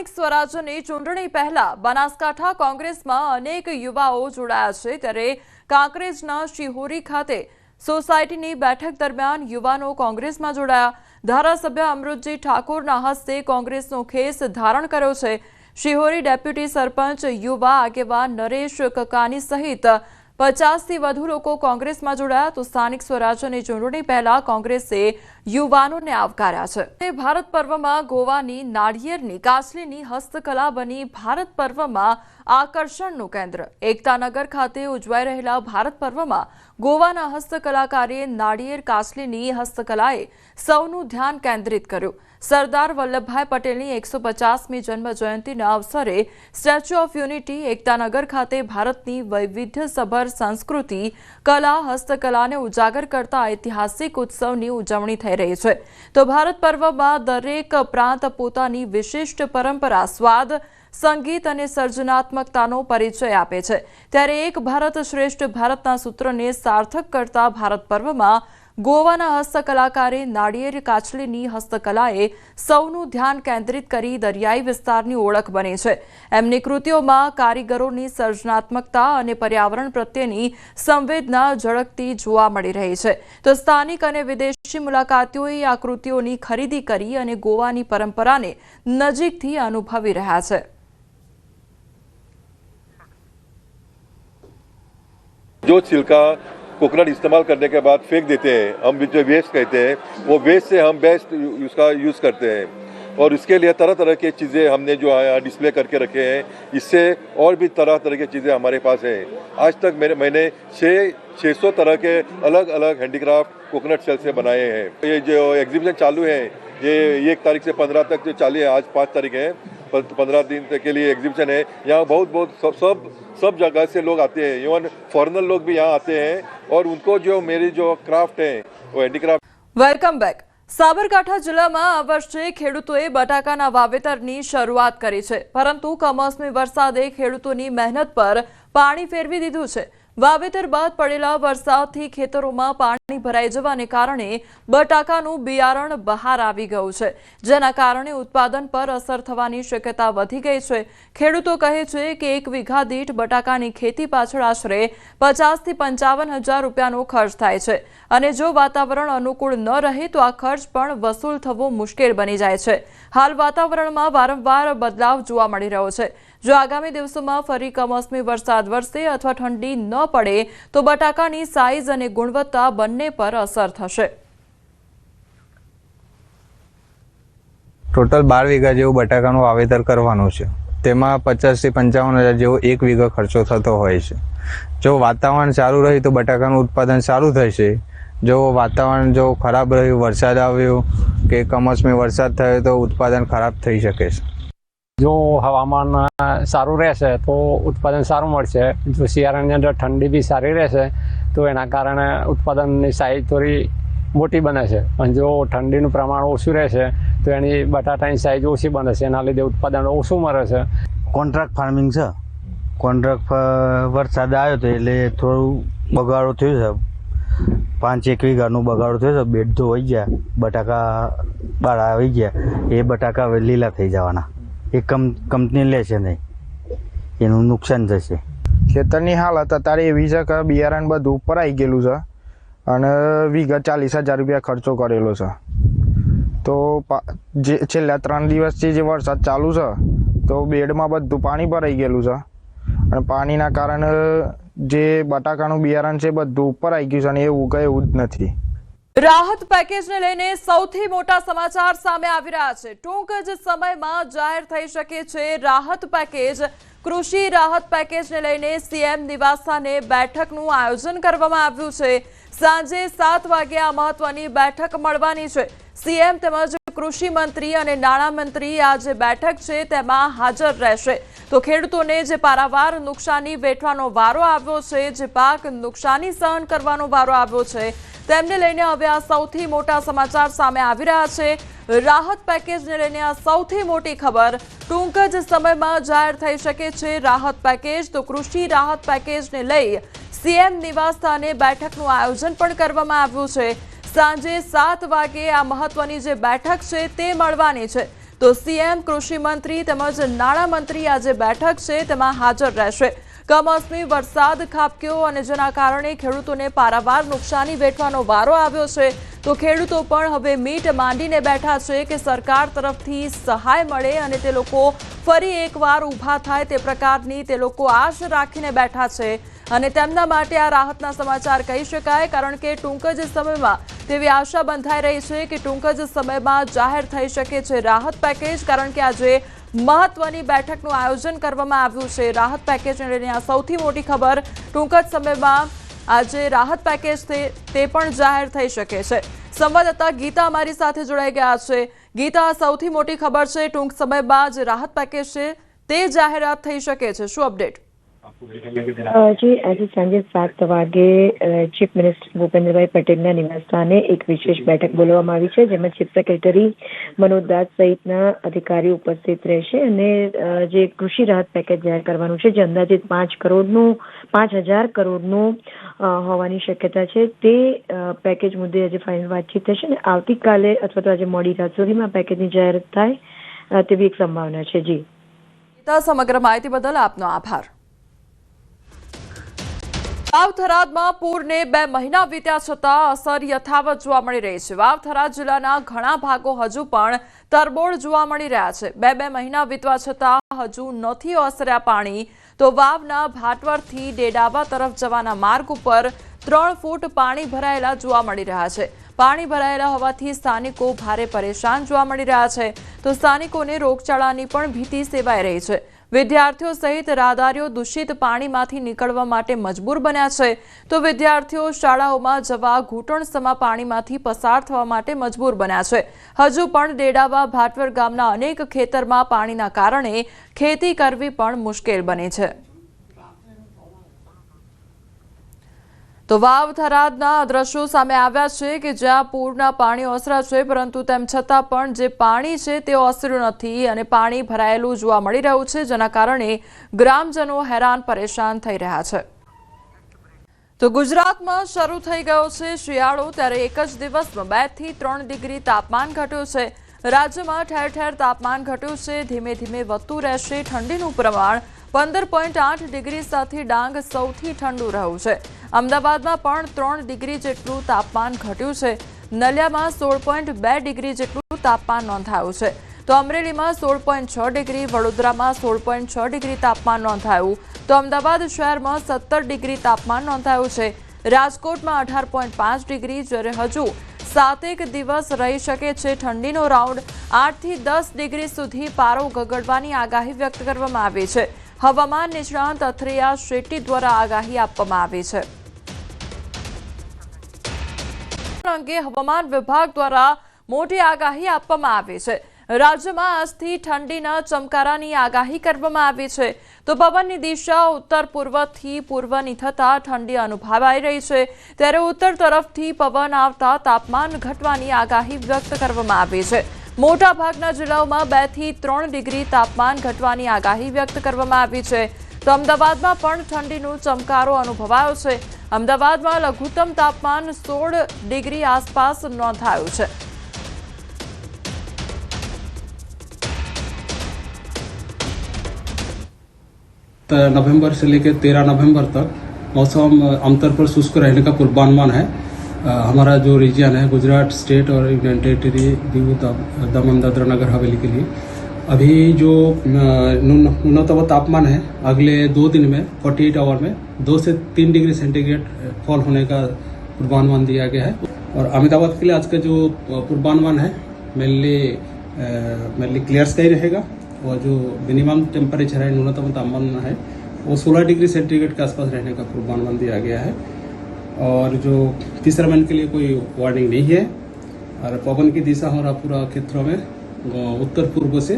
સ્થાનિક સ્વરાજ્યની ચૂંટણી પહેલા બનાસકાંઠા કોંગ્રેસમાં અનેક યુવાઓ જોડાયા છે ત્યારે કાંકરેજના શિહોરી ખાતે સોસાયટીની બેઠક દરમિયાન યુવાનો કોંગ્રેસમાં જોડાયા। ધારાસભ્ય અમૃતજી ઠાકોરના હસ્તે કોંગ્રેસનો ખેસ ધારણ કર્યો છે। શિહોરી ડેપ્યુટી સરપંચ યુવા આગેવાન નરેશ કકાની સહિત 50 થી વધુ લોકો કોંગ્રેસમાં જોડાયા તો સ્થાનિક સ્વરાજ્યની ચૂંટણી પહેલા કોંગ્રેસે યુવાનોને આવકાર્યા છે। ભારત પર્વમાં ગોવાની નાળિયેરની કાચલીની હસ્તકલા બની ભારત પર્વમાં આકર્ષણનું કેન્દ્ર। એકતાનગર ખાતે ઉજવાઈ રહેલા ભારત પર્વમાં ગોવાના હસ્તકલાકારે નાળિયેર કાચલીની હસ્તકલાએ સૌનું ધ્યાન કેન્દ્રિત કર્યું। સરદાર વલ્લભભાઈ પટેલની 150મી જન્મ જયંતિના અવસરે સ્ટેચ્યુ ઓફ યુનિટી એકતાનગર ખાતે ભારતની વૈવિધ્યસભર સંસ્કૃતિ કલા હસ્તકલાને ઉજાગર કરતા ઐતિહાસિક ઉત્સવની ઉજવણી થઈ રહી છે તો ભારત પર્વમાં દરેક પ્રાંત પોતાની વિશિષ્ટ પરંપરા સ્વાદ સંગીત અને સર્જનાત્મકતાનો પરિચય આપે છે ત્યારે એક ભારત શ્રેષ્ઠ ભારતના સૂત્રને સાર્થક કરતા ભારત પર્વમાં ગોવાના હસ્તકલાકારે નાળિયેર કાચલીની હસ્તકલાએ સૌનું ધ્યાન કેન્દ્રિત કરી દરિયાઈ વિસ્તારની ઓળખ બની છે। એમની કૃતિઓમાં કારીગરોની સર્જનાત્મકતા અને પર્યાવરણ પ્રત્યેની સંવેદના ઝળકતી જોવા મળી રહી છે તો સ્થાનિક અને વિદેશી મુલાકાતીઓએ આ કૃતિઓની ખરીદી કરી અને ગોવાની પરંપરાને નજીકથી અનુભવી રહ્યા છે। जो छिलका कोकोनट इस्तेमाल करने के बाद फेंक देते हैं, हम जो वेस्ट कहते हैं, वो वेस्ट से हम बेस्ट उसका यूज़ करते हैं और इसके लिए तरह तरह की चीज़ें हमने जो है डिस्प्ले करके रखे हैं। इससे और भी तरह तरह की चीज़ें हमारे पास हैं। आज तक मैंने 600 तरह के अलग अलग हैंडीक्राफ्ट कोकोनट शेल से बनाए हैं। ये जो एग्जीबिशन चालू है ये 1 तारीख से 15 तक जो चालू है, आज 5 तारीख है, 15 दिन तक के लिए एग्जीबिशन है। यहाँ बहुत सब जगह से लोग आते हैं, इवन फॉरेनर लोग भी यहाँ आते हैं और उनको जो मेरी जो क्राफ्ट है वो हैंडीक्राफ्ट। Welcome back. સાબરકાંઠા જિલ્લામાં આ વર્ષે ખેડૂતોએ બટાકાના વાવેતરની શરૂઆત કરી છે પરંતુ કમોસમી વરસાદે ખેડૂતોની મહેનત પર પાણી ફેરવી દીધું છે। વાવેતર બાદ પડેલા વરસાદથી ખેતરોમાં પાણી ભરાઈ જવાને કારણે બટાકાનું બિયારણ બહાર આવી ગયું છે જેના કારણે ઉત્પાદન પર અસર થવાની શક્યતા વધી ગઈ છે। ખેડૂતો કહે છે કે 1 વીઘા દીઠ બટાકાની ખેતી પાછળ આશરે 50 થી 55 હજાર રૂપિયાનો ખર્ચ થાય છે અને જો વાતાવરણ અનુકૂળ ન રહે તો આ ખર્ચ પણ વસૂલ થવો મુશ્કેલ બની જાય છે। હાલ વાતાવરણમાં વારંવાર બદલાવ જોવા મળી રહ્યો છે। જો આગામી દિવસોમાં ફરી કમોસમી વરસાદ વરસે અથવા ઠંડી ન પડે તો બટાકાની સાઈઝ અને ગુણવત્તા બંને પર અસર થશે। ટોટલ 12 વીઘા જેવું બટાકાનું વાવેતર કરવાનું છે તેમાં 50 થી 55 હજાર જેવો 1 વીઘા ખર્ચો થતો હોય છે। જો વાતાવરણ સારું રહે તો બટાકાનું ઉત્પાદન સારું થશે। જો વાતાવરણ જો ખરાબ રહ્યું, વરસાદ આવ્યો કે કમોસમી વરસાદ થયો તો ઉત્પાદન ખરાબ થઈ શકે છે। જો હવામાન સારું રહેશે તો ઉત્પાદન સારું મળશે। જો શિયાળાની અંદર ઠંડી બી સારી રહેશે તો એના કારણે ઉત્પાદનની સાઈઝ થોડી મોટી બને છે અને જો ઠંડીનું પ્રમાણ ઓછું રહેશે તો એની બટાટાની સાઈઝ ઓછી બને છે, એના લીધે ઉત્પાદન ઓછું મળે છે। કોન્ટ્રાક્ટ ફાર્મિંગ છે। કોન્ટ્રાક્ટ વરસાદ આવ્યો તો એટલે થોડું બગાડો થયો છે। 5-1 વીઘાનું બગાડો થયો છે। બેડ ધોવાઈ ગયા, બટાકા બહાર આવી ગયા, એ બટાકા હવે લીલા થઈ જવાના। એ કંપની લેશે નહીં, એનું નુકસાન થશે। ખેતરની હાલત અત્યારે એવી છે કે બિયારણ બધું ઉપર આવી ગયેલું છે અને વીઘા 40,000 રૂપિયા ખર્ચો કરેલો છે તો જે છેલ્લા 3 દિવસથી જે વરસાદ ચાલુ છે તો બેડમાં બધું પાણી ભરાઈ ગયેલું છે અને પાણીના કારણે જે બટાકાનું બિયારણ છે બધું ઉપર આવી ગયું છે અને એ ઉગે એવું જ નથી। રાહત પેકેજને લઈને સૌથી મોટા સમાચાર સામે આવી રહ્યા છે। ટૂંક જ સમયમાં જાહેર થઈ શકે છે રાહત પેકેજ। કૃષિ રાહત પેકેજને લઈને સીએમ નિવાસસ્થાને બેઠકનું આયોજન કરવામાં આવ્યું છે। સાંજે 7 વાગે આ મહત્વની બેઠક મળવાની છે। સીએમ તેમજ કૃષિ મંત્રી અને નાણાં મંત્રી આ જે બેઠક છે તેમાં હાજર રહેશે તો ખેડૂતોને જે પારાવાર નુકસાની વેઠવાનો વારો આવ્યો છે, જે પાક નુકસાની સહન કરવાનો વારો આવ્યો છે તેમને લઈને હવે આ સૌથી મોટા સમાચાર સામે આવી રહ્યા છે। રાહત પેકેજને લઈને આ સૌથી મોટી ખબર। ટૂંક જ સમયમાં જાહેર થઈ શકે છે રાહત પેકેજ તો કૃષિ રાહત પેકેજને લઈ સીએમ નિવાસસ્થાને બેઠકનું આયોજન પણ કરવામાં આવ્યું છે। સાંજે 7 વાગે આ મહત્વની જે બેઠક છે તે મળવાની છે। તો સીએમ, કૃષિ મંત્રી તેમજ નાણામંત્રી આજે બેઠક છે તેમાં હાજર રહેશે. કમોસમી વરસાદ ખાબક્યો અને જેના કારણે ખેડૂતોને પારાવાર નુકસાની વેઠવાનો વારો આવ્યો છે. તો ખેડૂતો પણ હવે મીટ માંડીને બેઠા છે કે સરકાર તરફથી સહાય મળે અને તે લોકો ફરી એકવાર ઊભા થાય તે પ્રકારની તે લોકો આશ રાખીને બેઠા છે. અને તેમના માટે આ રાહતના સમાચાર કહી શકાય, કારણ કે ટૂંક જ સમયમાં તેવી આશા બંધાઈ રહી છે કે ટૂંક જ સમયમાં જાહેર થઈ શકે છે રાહત પેકેજ, કારણ કે આજે મહત્વની બેઠકનું આયોજન કરવામાં આવ્યું છે. રાહત પેકેજને લઈને આ સૌથી મોટી ખબર. ટૂંક જ સમયમાં આજે રાહત પેકેજ તે પણ જાહેર થઈ શકે છે. સંવાદદાતા ગીતા અમારી સાથે જોડાઈ ગયા છે. ગીતા, સૌથી મોટી ખબર છે ટૂંક સમયમાં જે રાહત પેકેજ છે તે જાહેરાત થઈ શકે છે, શું અપડેટ? જી, આજે સાંજે 7 વાગે ચીફ મિનિસ્ટર ભૂપેન્દ્રભાઈ પટેલના નિવાસસ્થાને એક વિશેષ બેઠક બોલાવવામાં આવી છે, જેમાં ચીફ સેક્રેટરી મનોજ દાસ સહિતના અધિકારીઓ ઉપસ્થિત રહેશે અને જે કૃષિ રાહત પેકેજ જાહેર કરવાનું છે, જે અંદાજિત 5,000 કરોડનું હોવાની શક્યતા છે, તે પેકેજ મુદ્દે આજે ફાઇનલ વાતચીત થશે અને આવતીકાલે અથવા તો આજે મોડી રાત સુધીમાં પેકેજની જાહેરાત થાય તેવી એક સંભાવના છે. જી સમગ્ર માહિતી બદલ આપનો આભાર. વાવ થરાદમાં પૂરને 2 મહિના વીત્યા છતાં અસર યથાવત જોવા મળી રહી છે. વાવ થરાદ જિલ્લાના ઘણા ભાગો હજુ પણ તરબોળ જોવા મળી રહ્યા છે. 2 મહિના વીતવા છતાં હજુ નથી ઓસર્યા પાણી. તો વાવના ભાટવરથી ડેડાવા તરફ જવાના માર્ગ ઉપર 3 ફૂટ પાણી ભરાયેલા જોવા મળી રહ્યા છે. પાણી ભરાયેલા હોવાથી સ્થાનિકો ભારે પરેશાન જોવા મળી રહ્યા છે. તો સ્થાનિકોને રોગચાળાની પણ ભીતિ સેવાઈ રહી છે. વિદ્યાર્થીઓ સહિત રાહદારીઓ દૂષિત પાણીમાંથી નીકળવા માટે મજબૂર બન્યા છે. તો વિદ્યાર્થીઓ શાળાઓમાં જવા ઘૂંટણસમા પાણીમાંથી પસાર થવા માટે મજબૂર બન્યા છે. હજુ પણ ડેડાવા ભાટવર ગામના અનેક ખેતરમાં પાણીના કારણે ખેતી કરવી પણ મુશ્કેલ બની છે. તો વાવ થરાદના દ્રશ્યો સામે આવ્યા છે કે જ્યાં પૂરના પાણી ઓસર્યા છે, પરંતુ તેમ છતાં પણ જે પાણી છે તે ઓસર્યું નથી અને પાણી ભરાયેલું જોવા મળી રહ્યું છે, જેના કારણે ગ્રામજનો હેરાન પરેશાન થઈ રહ્યા છે. તો ગુજરાતમાં શરૂ થઈ ગયો છે શિયાળો, ત્યારે એક જ દિવસમાં 2 થી 3 ડિગ્રી તાપમાન ઘટ્યું છે. રાજ્યમાં ઠેર ઠેર તાપમાન ઘટ્યું છે. ધીમે ધીમે વધતું રહેશે ઠંડીનું પ્રમાણ. 15.8 ડિગ્રી સાથે ડાંગ સૌથી ઠંડુ રહ્યું છે. અમદાવાદમાં પણ 3 ડિગ્રી જેટલું તાપમાન ઘટ્યું છે. નલિયામાં 16.2 ડિગ્રી જેટલું તાપમાન નોંધાયું છે. તો અમરેલીમાં 16.6 ડિગ્રી, વડોદરામાં 16.6 ડિગ્રી તાપમાન નોંધાયું. તો અમદાવાદ શહેરમાં 17 ડિગ્રી તાપમાન નોંધાયું છે. રાજકોટમાં 18.5 ડિગ્રી, જ્યારે હજુ 7 દિવસ રહી શકે છે ઠંડીનો રાઉન્ડ. 8 થી 10 ડિગ્રી સુધી પારો ગગડવાની આગાહી વ્યક્ત કરવામાં આવી છે. હવામાન નિષ્ણાંત અથરેયા શેટ્ટી દ્વારા આગાહી આપવામાં આવી છે. અંગે હવામાન વિભાગ દ્વારા મોટી આગાહી આપવામાં આવી છે. રાજ્યમાં આજથી ઠંડીના ચમકારાની આગાહી કરવામાં આવી છે. તો પવનની દિશા ઉત્તર પૂર્વથી પૂર્વની થતાં ઠંડી અનુભવાઈ રહી છે. ત્યારે ઉત્તર તરફથી પવન આવતા તાપમાન ઘટવાની આગાહી વ્યક્ત કરવામાં આવી છે. મોટાભાગના જિલ્લાઓમાં 2 થી 3 ડિગ્રી તાપમાન ઘટવાની આગાહી વ્યક્ત કરવામાં આવી છે. તો અમદાવાદમાં પણ ઠંડીનો ચમકારો અનુભવાયો છે. અમદાવાદમાં લઘુત્તમ તાપમાન 16 ડિગ્રી આસપાસ નોંધાયું છે. नवंबर से लेकर 13 नवंबर तक मौसम आमतौर पर शुष्क रहने का पूर्वानुमान है. हमारा जो रीजन है गुजरात स्टेट और यूनियन टेरिटरी दीव दमन दादरा नगर हवेली के लिए अभी जो न्यूनतम तापमान है अगले 2 दिन में 48 आवर में 2 से 3 डिग्री सेंटीग्रेड फॉल होने का पूर्वानुमान दिया गया है. और अहमदाबाद के लिए आज का जो पूर्वानुमान है मेनली क्लियर स्काई रहेगा और जो मिनिमम टेम्परेचर है न्यूनतम तापमान है वो 16 डिग्री सेंटीग्रेड के आसपास रहने का पूर्वानुमान दिया गया है. और जो फिशरमैन के लिए कोई वार्निंग नहीं है. और पवन की दिशा हमारा पूरा क्षेत्रों में उत्तर पूर्व से